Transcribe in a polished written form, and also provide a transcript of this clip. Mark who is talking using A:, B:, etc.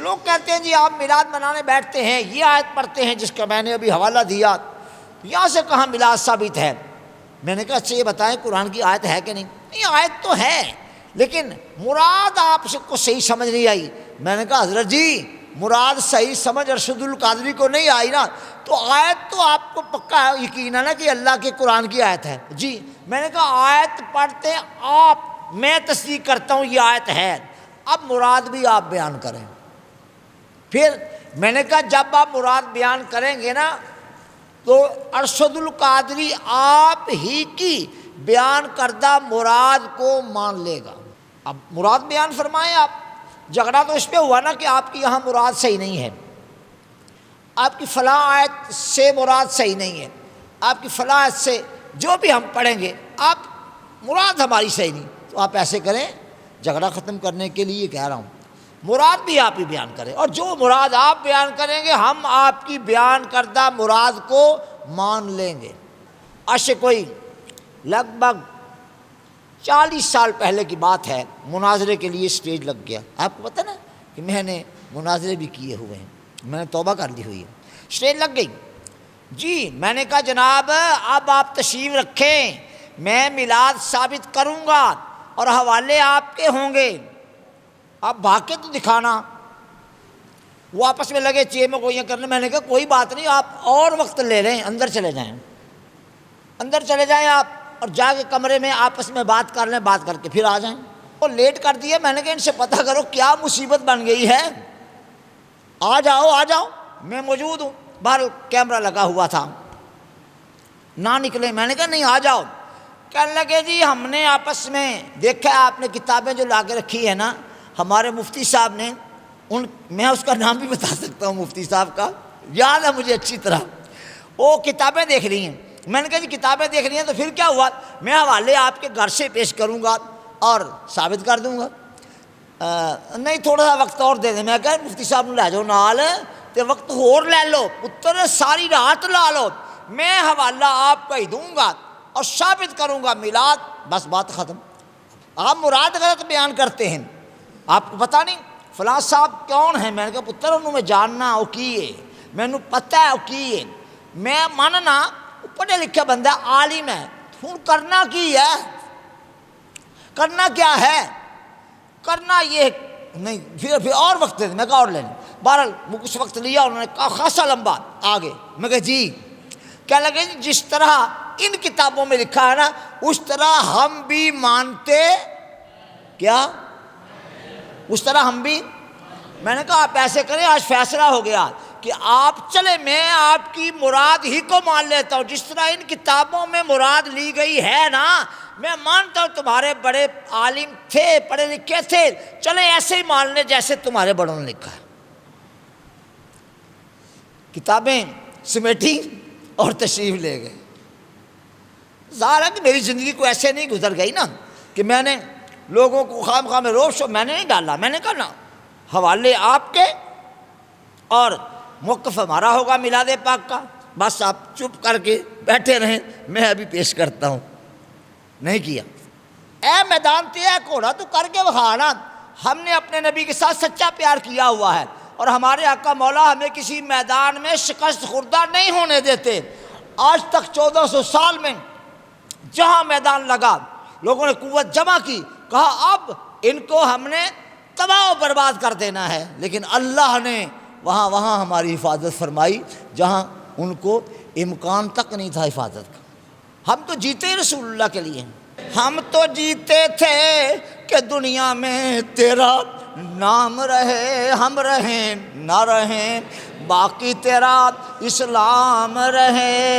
A: لوگ کہتے ہیں جی آپ میلاد منانے بیٹھتے ہیں، یہ آیت پڑھتے ہیں جس کا میں نے ابھی حوالہ دیا، یہاں سے کہاں میلاد ثابت ہے؟ میں نے کہا اچھا یہ بتائیں قرآن کی آیت ہے کہ نہیں؟ نہیں آیت تو ہے لیکن مراد آپ کو صحیح سمجھ نہیں آئی۔ میں نے کہا حضرت جی مراد صحیح سمجھ ارشد القادری کو نہیں آئی نا، تو آیت تو آپ کو پکا یقین ہے نا کہ اللہ کے قرآن کی آیت ہے؟ جی۔ میں نے کہا آیت پڑھتے آپ، میں تصدیق کرتا ہوں یہ آیت ہے، اب مراد بھی آپ بیان کریں۔ پھر میں نے کہا جب آپ مراد بیان کریں گے نا تو ارشد القادری آپ ہی کی بیان کردہ مراد کو مان لے گا۔ اب مراد بیان فرمائیں آپ۔ جھگڑا تو اس پہ ہوا نا کہ آپ کی یہاں مراد صحیح نہیں ہے، آپ کی فلاں آیت سے مراد صحیح نہیں ہے، آپ کی فلاں آیت سے جو بھی ہم پڑھیں گے آپ مراد ہماری صحیح نہیں، تو آپ ایسے کریں، جھگڑا ختم کرنے کے لیے کہہ رہا ہوں مراد بھی آپ ہی بیان کریں، اور جو مراد آپ بیان کریں گے ہم آپ کی بیان کردہ مراد کو مان لیں گے۔ آج سے کوئی لگ بھگ 40 سال پہلے کی بات ہے، مناظرے کے لیے اسٹیج لگ گیا۔ آپ کو پتہ نا کہ میں نے مناظرے بھی کیے ہوئے ہیں، میں نے توبہ کر لی ہوئی ہے۔ اسٹیج لگ گئی جی، میں نے کہا جناب اب آپ تشریف رکھیں، میں میلاد ثابت کروں گا اور حوالے آپ کے ہوں گے، آپ بھاگ کے تو دکھانا۔ وہ آپس میں لگے چیمے گوئیاں کرنے۔ میں نے کہا کوئی بات نہیں، آپ اور وقت لے لیں، اندر چلے جائیں، اندر چلے جائیں آپ، اور جا کے کمرے میں آپس میں بات کر لیں، بات کر کے پھر آ جائیں۔ وہ لیٹ کر دیا۔ میں نے کہا ان سے پتہ کرو کیا مصیبت بن گئی ہے، آ جاؤ آ جاؤ، میں موجود ہوں۔ باہر کیمرہ لگا ہوا تھا، نہ نکلے۔ میں نے کہا نہیں آ جاؤ۔ کہنے لگے جی ہم نے آپس میں دیکھا ہے آپ نے کتابیں جو لا کے رکھی ہے نا، ہمارے مفتی صاحب نے، میں اس کا نام بھی بتا سکتا ہوں، مفتی صاحب کا یاد ہے مجھے اچھی طرح، وہ کتابیں دیکھ رہی ہیں۔ میں نے کہا جی کتابیں دیکھ رہی ہیں تو پھر کیا ہوا، میں حوالے آپ کے گھر سے پیش کروں گا اور ثابت کر دوں گا۔ نہیں تھوڑا سا وقت اور دے دیں۔ میں کہا مفتی صاحب لے جاؤ نال تے وقت اور لے لو پتر، ساری رات لا لو، میں حوالہ آپ کا ہی دوں گا اور ثابت کروں گا میلاد، بس بات ختم۔ آپ مراد غلط بیان کرتے ہیں، آپ کو پتہ نہیں فلاں صاحب کون ہیں؟ میں نے کہا پتر انہوں میں جاننا وہ کی ہے، میں نے پتہ ہے وہ کی ہے، میں ماننا پڑھے لکھے بندہ عالم ہے، ہوں کرنا کی ہے، کرنا کیا ہے، کرنا یہ نہیں۔ پھر اور وقت دے دیں۔ میں کہا اور لے لیں۔ بہرحال کچھ وقت لیا، انہوں نے کہا خاصا لمبا آگے۔ میں کہا جی، کیا لگے جس طرح ان کتابوں میں لکھا ہے نا اس طرح ہم بھی مانتے، کیا اس طرح ہم بھی۔ میں نے کہا آپ ایسے کریں، آج فیصلہ ہو گیا کہ آپ چلے، میں آپ کی مراد ہی کو مان لیتا ہوں، جس طرح ان کتابوں میں مراد لی گئی ہے نا، میں مانتا ہوں تمہارے بڑے عالم تھے، پڑھے لکھے تھے، چلے ایسے ہی مان لیں جیسے تمہارے بڑوں نے لکھا ہے۔ کتابیں سمیٹی اور تشریف لے گئے۔ ظاہر ہے کہ میری زندگی کو ایسے نہیں گزر گئی نا کہ میں نے لوگوں کو خام خواہ میں روب شو میں نے نہیں ڈالا۔ میں نے کہا نا حوالے آپ کے اور موقف ہمارا ہوگا میلاد پاک کا، بس آپ چپ کر کے بیٹھے رہیں، میں ابھی پیش کرتا ہوں۔ نہیں کیا۔ اے میدان تے اے گھوڑا تو کر کے بخانا، ہم نے اپنے نبی کے ساتھ سچا پیار کیا ہوا ہے اور ہمارے آقا مولا ہمیں کسی میدان میں شکست خوردہ نہیں ہونے دیتے۔ آج تک 1400 سال میں جہاں میدان لگا لوگوں نے قوت جمع کی، کہا اب ان کو ہم نے تباہ و برباد کر دینا ہے، لیکن اللہ نے وہاں ہماری حفاظت فرمائی جہاں ان کو امکان تک نہیں تھا حفاظت کا۔ ہم تو جیتے رسول اللہ کے لیے ہیں، ہم تو جیتے تھے کہ دنیا میں تیرا نام رہے، ہم رہیں نہ رہیں باقی تیرا اسلام رہے۔